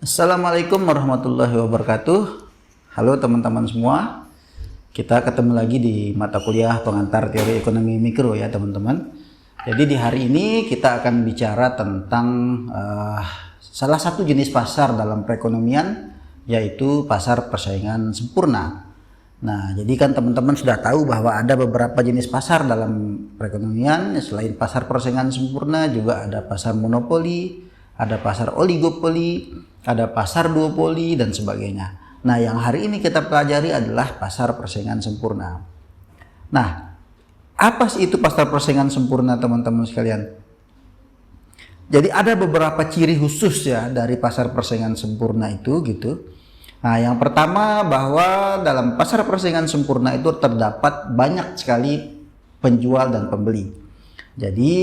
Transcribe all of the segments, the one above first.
Assalamualaikum warahmatullahi wabarakatuh. Halo teman-teman semua. Kita ketemu lagi di mata kuliah pengantar teori ekonomi mikro ya teman-teman. Jadi di hari ini kita akan bicara tentang salah satu jenis pasar dalam perekonomian, yaitu pasar persaingan sempurna. Nah, jadi kan teman-teman sudah tahu bahwa ada beberapa jenis pasar dalam perekonomian. Selain pasar persaingan sempurna juga ada pasar monopoli, ada pasar oligopoli, ada pasar duopoli dan sebagainya. Nah, yang hari ini kita pelajari adalah pasar persaingan sempurna. Nah, apa sih itu pasar persaingan sempurna teman-teman sekalian? Jadi ada beberapa ciri khusus ya dari pasar persaingan sempurna itu gitu. Nah, yang pertama bahwa dalam pasar persaingan sempurna itu terdapat banyak sekali penjual dan pembeli. Jadi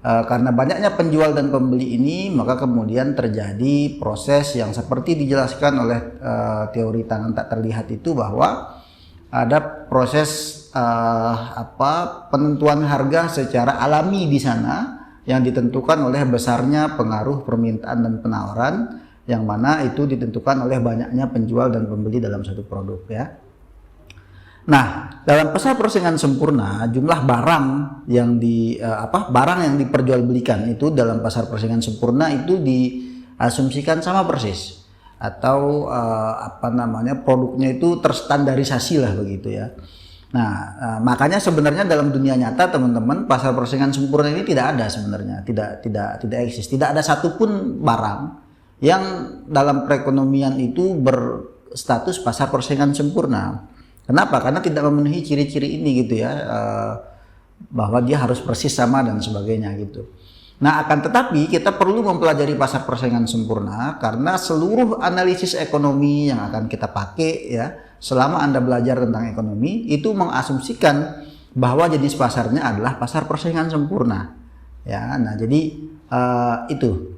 karena banyaknya penjual dan pembeli ini, maka kemudian terjadi proses yang seperti dijelaskan oleh teori tangan tak terlihat itu, bahwa ada proses penentuan harga secara alami di sana yang ditentukan oleh besarnya pengaruh permintaan dan penawaran, yang mana itu ditentukan oleh banyaknya penjual dan pembeli dalam satu produk ya. Nah, dalam pasar persaingan sempurna, jumlah barang yang diperjualbelikan itu dalam pasar persaingan sempurna itu diasumsikan sama persis, atau produknya itu terstandarisasi lah begitu ya. Nah, makanya sebenarnya dalam dunia nyata teman-teman, pasar persaingan sempurna ini tidak ada sebenarnya, tidak eksis, tidak ada satupun barang yang dalam perekonomian itu berstatus pasar persaingan sempurna. Kenapa? Karena tidak memenuhi ciri-ciri ini gitu ya, bahwa dia harus persis sama dan sebagainya gitu. Nah, akan tetapi kita perlu mempelajari pasar persaingan sempurna karena seluruh analisis ekonomi yang akan kita pakai ya selama Anda belajar tentang ekonomi itu mengasumsikan bahwa jenis pasarnya adalah pasar persaingan sempurna. Ya, nah jadi itu.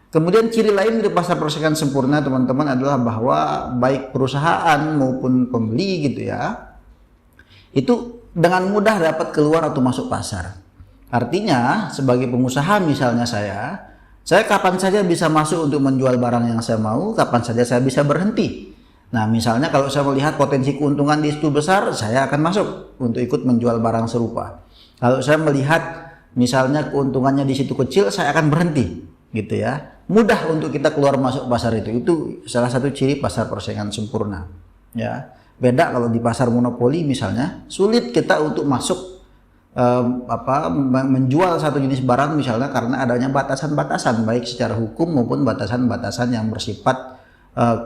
Kemudian ciri lain dari pasar persaingan sempurna teman-teman adalah bahwa baik perusahaan maupun pembeli gitu ya, itu dengan mudah dapat keluar atau masuk pasar. Artinya sebagai pengusaha misalnya saya kapan saja bisa masuk untuk menjual barang yang saya mau, kapan saja saya bisa berhenti. Nah, misalnya kalau saya melihat potensi keuntungan di situ besar, saya akan masuk untuk ikut menjual barang serupa. Kalau saya melihat misalnya keuntungannya di situ kecil, saya akan berhenti gitu ya. Mudah untuk kita keluar masuk pasar itu salah satu ciri pasar persaingan sempurna ya. Beda kalau di pasar monopoli misalnya, sulit kita untuk masuk menjual satu jenis barang misalnya karena adanya batasan-batasan baik secara hukum maupun batasan-batasan yang bersifat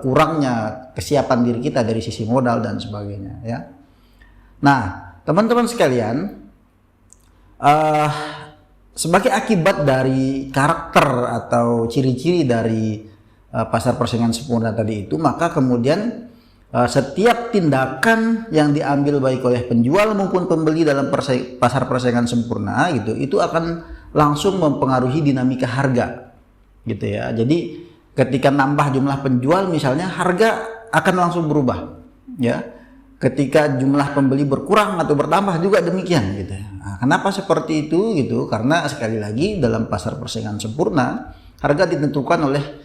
kurangnya kesiapan diri kita dari sisi modal dan sebagainya ya. Nah, teman-teman sekalian, sebagai akibat dari karakter atau ciri-ciri dari pasar persaingan sempurna tadi itu, maka kemudian setiap tindakan yang diambil baik oleh penjual maupun pembeli dalam pasar persaingan sempurna gitu, itu akan langsung mempengaruhi dinamika harga gitu ya. Jadi ketika nambah jumlah penjual misalnya, harga akan langsung berubah ya. Ketika jumlah pembeli berkurang atau bertambah juga demikian gitu. Nah, kenapa seperti itu gitu? Karena sekali lagi dalam pasar persaingan sempurna, harga ditentukan oleh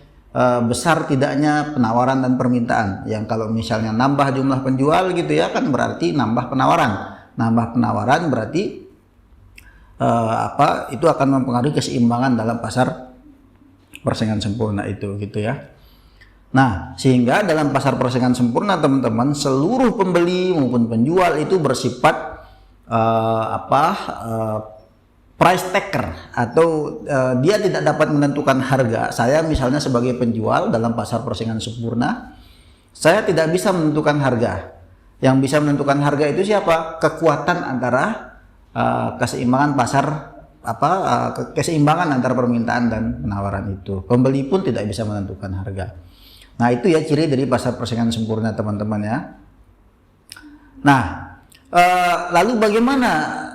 besar tidaknya penawaran dan permintaan. Yang kalau misalnya nambah jumlah penjual gitu ya, kan berarti nambah penawaran. Nambah penawaran berarti itu akan mempengaruhi keseimbangan dalam pasar persaingan sempurna itu gitu ya. Nah, sehingga dalam pasar persaingan sempurna teman-teman, seluruh pembeli maupun penjual itu bersifat price taker, atau dia tidak dapat menentukan harga. Saya misalnya sebagai penjual dalam pasar persaingan sempurna, saya tidak bisa menentukan harga. Yang bisa menentukan harga itu siapa? Kekuatan antara keseimbangan pasar, keseimbangan antara permintaan dan penawaran itu. Pembeli pun tidak bisa menentukan harga. Nah, itu ya ciri dari pasar persaingan sempurna teman-teman ya. Nah, lalu bagaimana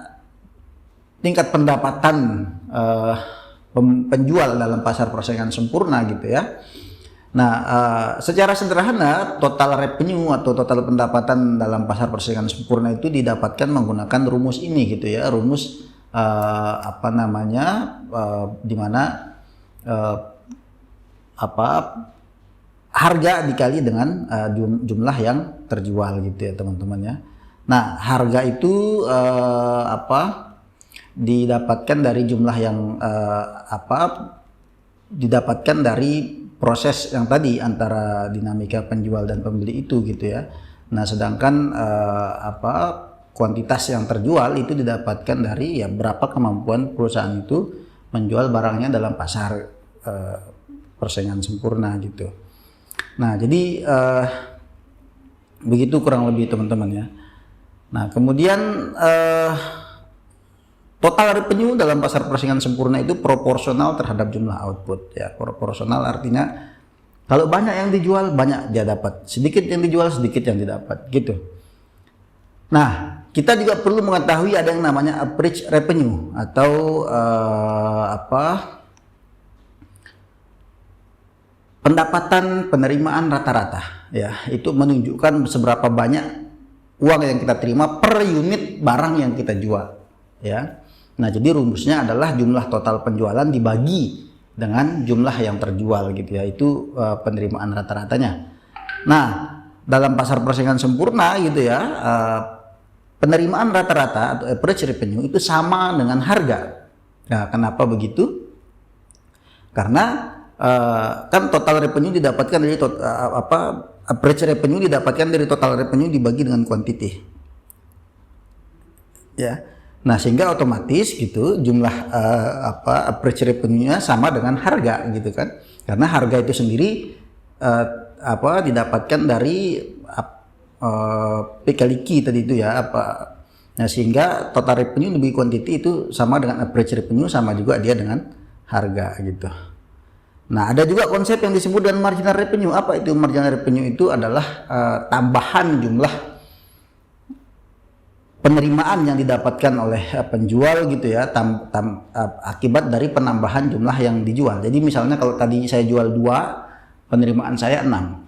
tingkat pendapatan penjual dalam pasar persaingan sempurna gitu ya. Nah, secara sederhana total revenue atau total pendapatan dalam pasar persaingan sempurna itu didapatkan menggunakan rumus ini gitu ya. Rumus di mana harga dikali dengan jumlah yang terjual gitu ya teman-teman ya. Nah, harga itu didapatkan dari jumlah yang didapatkan dari proses yang tadi antara dinamika penjual dan pembeli itu gitu ya. Nah, sedangkan kuantitas yang terjual itu didapatkan dari ya berapa kemampuan perusahaan itu menjual barangnya dalam pasar persaingan sempurna gitu. Nah, jadi begitu kurang lebih teman-teman ya. Nah, kemudian total revenue dalam pasar persaingan sempurna itu proporsional terhadap jumlah output ya. Proporsional artinya kalau banyak yang dijual, banyak dia dapat. Sedikit yang dijual, sedikit yang didapat gitu. Nah, kita juga perlu mengetahui ada yang namanya average revenue atau pendapatan penerimaan rata-rata ya. Itu menunjukkan seberapa banyak uang yang kita terima per unit barang yang kita jual ya. Nah, jadi rumusnya adalah jumlah total penjualan dibagi dengan jumlah yang terjual gitu ya. Itu penerimaan rata-ratanya. Nah, dalam pasar persaingan sempurna gitu ya, penerimaan rata-rata atau average revenue itu sama dengan harga. Nah, kenapa begitu? Karena kan total revenue didapatkan dari average revenue didapatkan dari total revenue dibagi dengan quantity. Ya. Nah, sehingga otomatis gitu jumlah average revenue-nya sama dengan harga gitu kan. Karena harga itu sendiri didapatkan dari P kali Q tadi itu ya Nah, sehingga total revenue lebih quantity itu sama dengan average revenue, sama juga dia dengan harga gitu. Nah, ada juga konsep yang disebut dengan marginal revenue. Apa itu marginal revenue? Itu adalah tambahan jumlah penerimaan yang didapatkan oleh penjual gitu ya, akibat dari penambahan jumlah yang dijual. Jadi misalnya kalau tadi saya jual 2, penerimaan saya 6.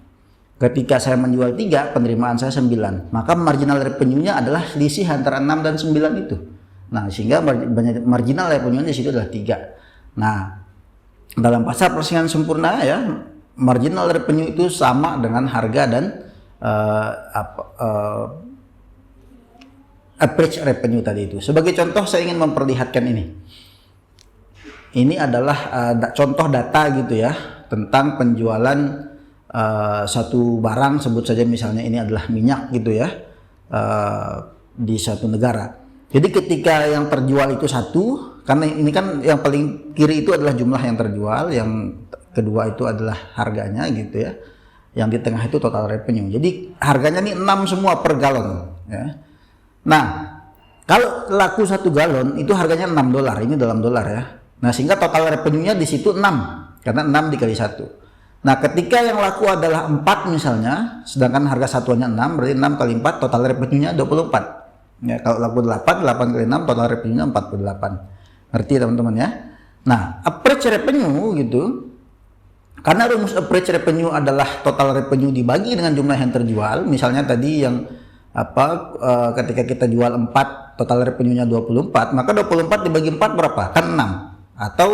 Ketika saya menjual 3, penerimaan saya 9. Maka marginal revenue-nya adalah selisih antara 6 dan 9 itu. Nah, sehingga marginal revenue di situ adalah 3. Nah, dalam pasar persaingan sempurna ya, marginal revenue itu sama dengan harga dan average revenue tadi itu. Sebagai contoh saya ingin memperlihatkan ini. Ini adalah contoh data gitu ya tentang penjualan satu barang, sebut saja misalnya ini adalah minyak gitu ya, di satu negara. Jadi ketika yang terjual itu 1, karena ini kan yang paling kiri itu adalah jumlah yang terjual, yang kedua itu adalah harganya gitu ya, yang di tengah itu total revenue. Jadi harganya ini 6 semua per galon ya. Nah, kalau laku 1 galon itu harganya $6, ini dalam dolar ya. Nah, sehingga total revenue-nya di situ 6, karena 6 dikali 1. Nah, ketika yang laku adalah 4 misalnya, sedangkan harga satuannya 6, berarti 6 kali 4 total revenue-nya 24. Ya, kalau laku 8 kali 6 total revenue-nya 48. Ngerti teman-teman ya? Nah, average revenue gitu, karena rumus average revenue adalah total revenue dibagi dengan jumlah yang terjual. Misalnya tadi yang ketika kita jual 4 total revenue-nya 24, maka 24 dibagi 4 berapa? Kan 6. Atau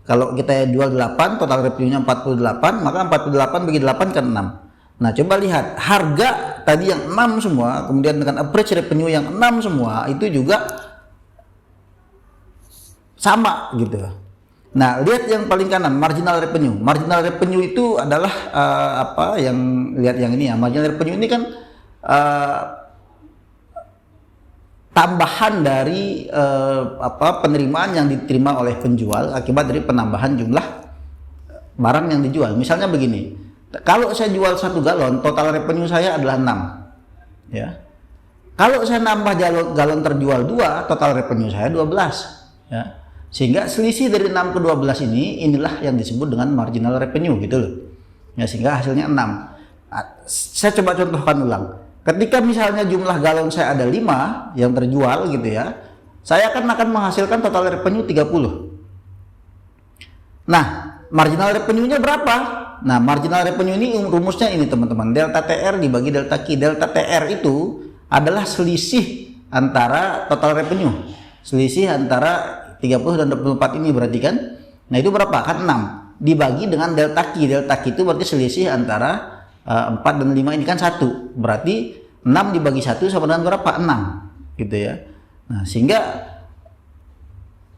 kalau kita jual 8 total revenue-nya 48, maka 48 bagi 8 kan 6. Nah, coba lihat harga tadi yang 6 semua, kemudian dengan average revenue yang 6 semua, itu juga sama gitu. Nah, lihat yang paling kanan, marginal revenue. Marginal revenue itu adalah yang lihat yang ini ya. Marginal revenue ini kan tambahan dari penerimaan yang diterima oleh penjual akibat dari penambahan jumlah barang yang dijual. Misalnya begini, kalau saya jual 1 galon, total revenue saya adalah 6 ya. Kalau saya nambah galon terjual 2, total revenue saya 12 ya. Sehingga selisih dari 6 ke 12 inilah yang disebut dengan marginal revenue gitu loh ya, sehingga hasilnya 6. Saya coba contohkan ulang. Ketika misalnya jumlah galon saya ada 5 yang terjual gitu ya, saya akan menghasilkan total revenue 30. Nah, marginal revenue-nya berapa? Nah, marginal revenue ini rumusnya ini teman-teman, delta TR dibagi delta Q. Delta TR itu adalah selisih antara total revenue, selisih antara 30 dan 24 ini berarti kan. Nah, itu berapa? Kan 6. dibagi dengan delta Q. Delta Q itu berarti selisih antara 4 dan 5 ini kan 1. Berarti 6 dibagi 1 sama dengan berapa? 6 gitu ya. Nah, sehingga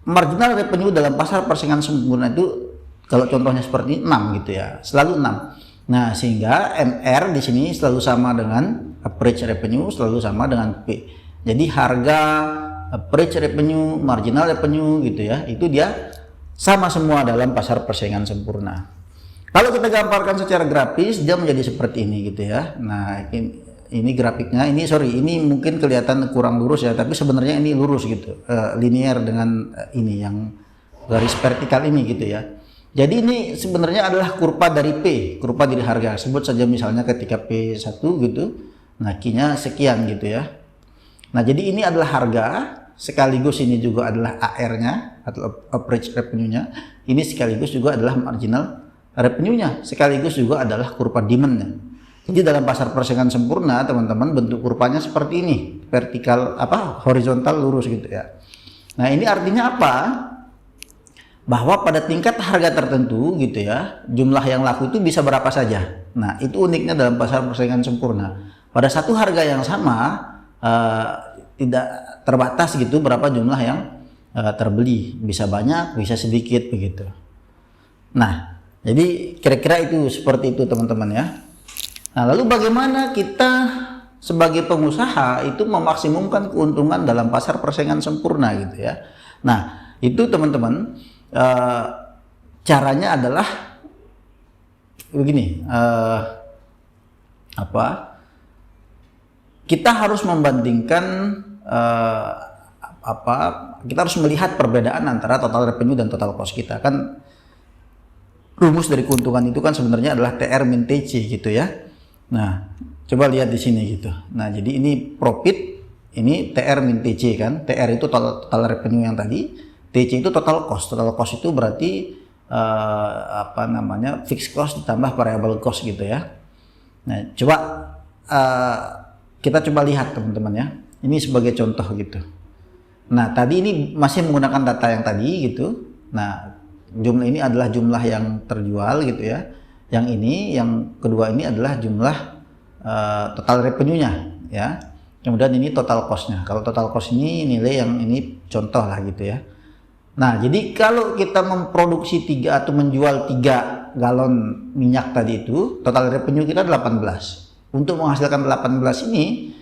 marginal revenue dalam pasar persaingan sempurna itu kalau contohnya seperti 6 gitu ya, selalu 6. Nah, sehingga MR di sini selalu sama dengan average revenue, selalu sama dengan P. Jadi harga, average revenue, marginal revenue gitu ya, itu dia sama semua dalam pasar persaingan sempurna. Kalau kita gambarkan secara grafis, dia menjadi seperti ini gitu ya. Nah, ini grafiknya, ini mungkin kelihatan kurang lurus ya, tapi sebenarnya ini lurus gitu, linear dengan ini yang garis vertikal ini gitu ya. Jadi ini sebenarnya adalah kurva dari P, kurva dari harga. Sebut saja misalnya ketika P1 gitu, nah Q-nya sekian gitu ya. Nah, jadi ini adalah harga, sekaligus ini juga adalah AR-nya atau average revenue-nya. Ini sekaligus juga adalah marginal revenue-nya, sekaligus juga adalah kurva demand-nya. Jadi dalam pasar persaingan sempurna, teman-teman, bentuk kurvanya seperti ini, vertikal horizontal lurus gitu ya. Nah, ini artinya apa? Bahwa pada tingkat harga tertentu gitu ya, jumlah yang laku itu bisa berapa saja. Nah, itu uniknya dalam pasar persaingan sempurna. Pada satu harga yang sama tidak terbatas gitu berapa jumlah yang terbeli, bisa banyak, bisa sedikit begitu. Nah, jadi kira-kira itu seperti itu teman-teman ya. Nah, lalu bagaimana kita sebagai pengusaha itu memaksimumkan keuntungan dalam pasar persaingan sempurna gitu ya. Nah, itu teman-teman caranya adalah begini, kita harus membandingkan kita harus melihat perbedaan antara total revenue dan total cost kita. Kan rumus dari keuntungan itu kan sebenarnya adalah TR min TC gitu ya. Nah, coba lihat di sini gitu. Nah, jadi ini profit, ini TR min TC kan. TR itu total revenue yang tadi, TC itu total cost. Total cost itu berarti fixed cost ditambah variable cost gitu ya. Nah, coba kita coba lihat teman-teman ya. Ini sebagai contoh gitu. Nah, tadi ini masih menggunakan data yang tadi gitu. Nah, jumlah ini adalah jumlah yang terjual gitu ya. Yang ini, yang kedua ini adalah jumlah total revenue-nya ya. Kemudian ini total cost-nya. Kalau total cost ini nilai yang ini contoh lah gitu ya. Nah, jadi kalau kita memproduksi 3 atau menjual 3 galon minyak tadi itu, total revenue kita 18. Untuk menghasilkan 18 ini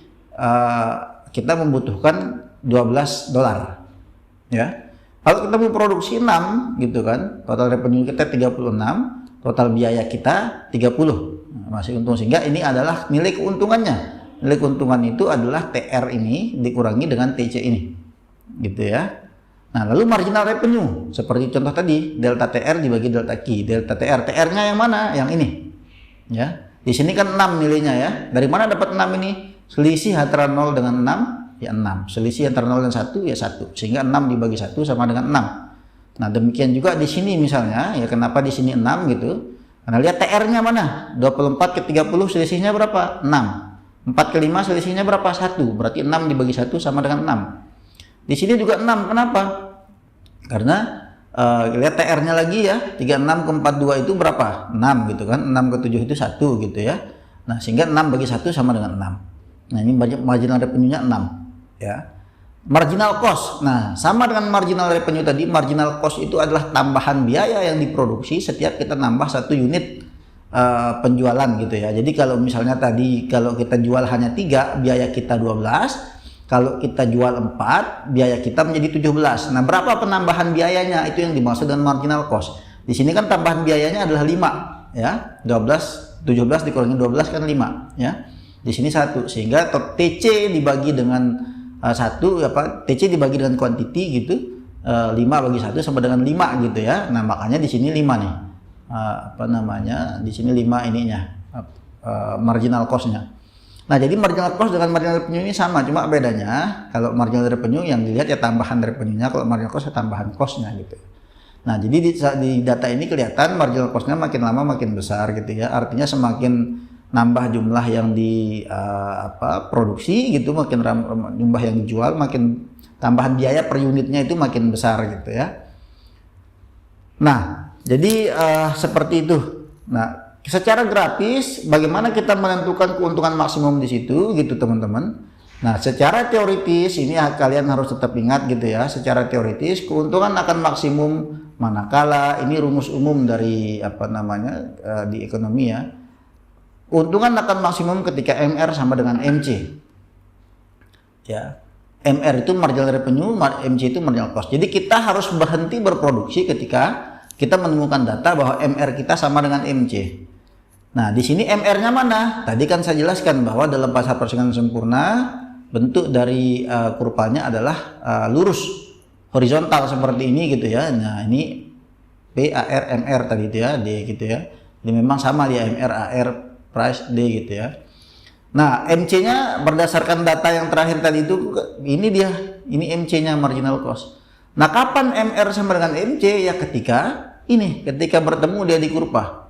kita membutuhkan $12 ya. Kalau kita memproduksi 6 gitu kan, total revenue kita 36, total biaya kita 30. Masih untung, sehingga ini adalah nilai keuntungannya. Nilai keuntungan itu adalah TR ini dikurangi dengan TC ini. Gitu ya. Nah, lalu marginal revenue seperti contoh tadi, delta TR dibagi delta Q. Delta TR, TR-nya yang mana? Yang ini. Ya. Di sini kan 6 nilainya ya. Dari mana dapat 6 ini? Selisih antara 0 dengan 6 ya 6. Selisih antara 0 dan 1 ya 1. Sehingga 6 dibagi 1 sama dengan 6. Nah, demikian juga di sini misalnya, ya kenapa di sini 6 gitu? Karena lihat TR-nya mana? 24 ke 30 selisihnya berapa? 6. 4 ke 5 selisihnya berapa? 1. Berarti 6 dibagi 1 sama dengan 6. Di sini juga 6. Kenapa? Karena lihat TR-nya lagi ya, 36 ke 42 itu berapa? 6 gitu kan. 6 ke 7 itu 1 gitu ya. Nah, sehingga 6 bagi 1 sama dengan 6. Nah, ini marginal revenue-nya 6 ya. Marginal cost. Nah, sama dengan marginal revenue tadi, marginal cost itu adalah tambahan biaya yang diproduksi setiap kita nambah 1 unit penjualan gitu ya. Jadi kalau misalnya tadi kalau kita jual hanya 3, biaya kita 12. Kalau kita jual 4, biaya kita menjadi 17. Nah, berapa penambahan biayanya? Itu yang dimaksud dengan marginal cost. Di sini kan tambahan biayanya adalah 5 ya. 17 dikurangi 12 kan 5 ya. Di sini 1, sehingga TC dibagi dengan 1 TC dibagi dengan quantity gitu, 5 bagi 1 sama dengan 5 gitu ya. Nah, makanya di sini 5 nih. Di sini 5 ininya marginal cost-nya. Nah, jadi marginal cost dengan marginal revenue ini sama, cuma bedanya kalau marginal revenue yang dilihat ya tambahan revenue-nya, kalau marginal cost ya tambahan cost-nya gitu. Nah, jadi di data ini kelihatan marginal cost-nya makin lama makin besar gitu ya. Artinya semakin nambah jumlah yang produksi gitu, makin jumlah yang dijual, makin tambahan biaya per unitnya itu makin besar gitu ya. Nah, Jadi seperti itu. Nah, secara grafis bagaimana kita menentukan keuntungan maksimum di situ gitu teman-teman. Nah, secara teoritis ini kalian harus tetap ingat gitu ya. Secara teoritis keuntungan akan maksimum manakala ini rumus umum dari apa namanya di ekonomi ya. Keuntungan akan maksimum ketika MR sama dengan MC. Ya. MR itu marginal revenue, MC itu marginal cost. Jadi kita harus berhenti berproduksi ketika kita menemukan data bahwa MR kita sama dengan MC. Nah, di sini MR-nya mana? Tadi kan saya jelaskan bahwa dalam pasar persaingan sempurna bentuk dari kurvanya adalah lurus horizontal seperti ini gitu ya. Nah, ini PAR MR tadi itu ya, D gitu ya. Ini memang sama dia MR AR price D gitu ya. Nah, MC-nya berdasarkan data yang terakhir tadi itu ini dia, ini MC-nya marginal cost. Nah, kapan MR sama dengan MC? Ya ketika bertemu dia di kurva.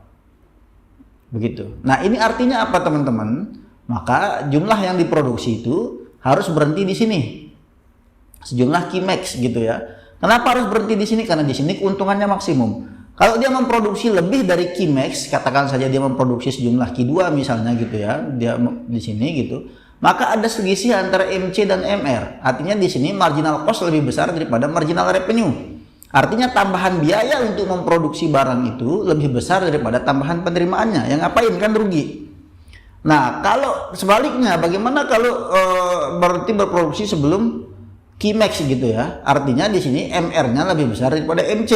Begitu. Nah, ini artinya apa teman-teman? Maka jumlah yang diproduksi itu harus berhenti di sini. Sejumlah key max gitu ya. Kenapa harus berhenti di sini? Karena di sini keuntungannya maksimum. Kalau dia memproduksi lebih dari key max, katakan saja dia memproduksi sejumlah Q2 misalnya gitu ya, dia di sini gitu, maka ada selisih antara MC dan MR. Artinya di sini marginal cost lebih besar daripada marginal revenue. Artinya tambahan biaya untuk memproduksi barang itu lebih besar daripada tambahan penerimaannya. Yang ngapain kan rugi. Nah, kalau sebaliknya bagaimana kalau berarti berproduksi sebelum key max gitu ya? Artinya di sini MR-nya lebih besar daripada MC.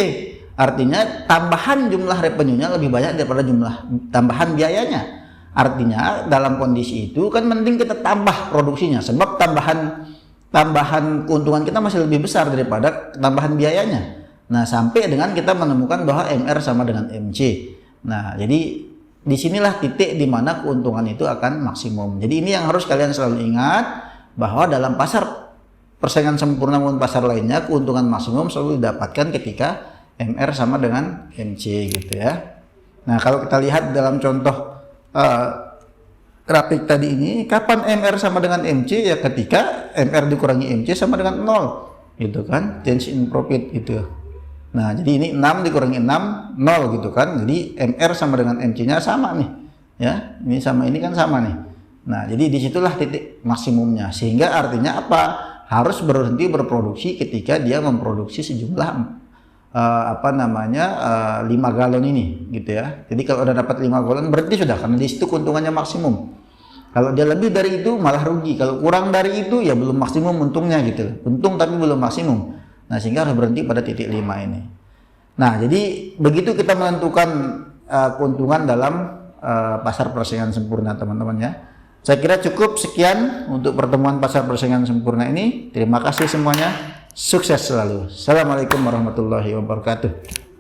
Artinya tambahan jumlah revenue-nya lebih banyak daripada jumlah tambahan biayanya. Artinya dalam kondisi itu kan mending kita tambah produksinya sebab tambahan keuntungan kita masih lebih besar daripada tambahan biayanya. Nah, sampai dengan kita menemukan bahwa MR sama dengan MC. Nah, jadi disinilah titik di mana keuntungan itu akan maksimum. Jadi ini yang harus kalian selalu ingat bahwa dalam pasar persaingan sempurna maupun pasar lainnya keuntungan maksimum selalu didapatkan ketika MR sama dengan MC gitu ya. Nah, kalau kita lihat dalam contoh grafik tadi ini, kapan MR sama dengan MC? Ya ketika MR dikurangi MC sama dengan 0 gitu kan, change in profit gitu. Nah, jadi ini 6 dikurangi 6, 0 gitu kan. Jadi MR sama dengan MC-nya sama nih ya, ini sama ini kan sama nih. Nah, jadi disitulah titik maksimumnya, sehingga artinya apa? Harus berhenti berproduksi ketika dia memproduksi sejumlah 5 galon ini gitu ya. Jadi kalau udah dapat 5 galon berarti sudah, karena di situ keuntungannya maksimum. Kalau dia lebih dari itu malah rugi. Kalau kurang dari itu ya belum maksimum untungnya gitu. Untung tapi belum maksimum. Nah, sehingga harus berhenti pada titik 5 ini. Nah, jadi begitu kita menentukan keuntungan dalam pasar persaingan sempurna teman-teman ya. Saya kira cukup sekian untuk pertemuan pasar persaingan sempurna ini. Terima kasih semuanya. Sukses selalu. Assalamualaikum warahmatullahi wabarakatuh.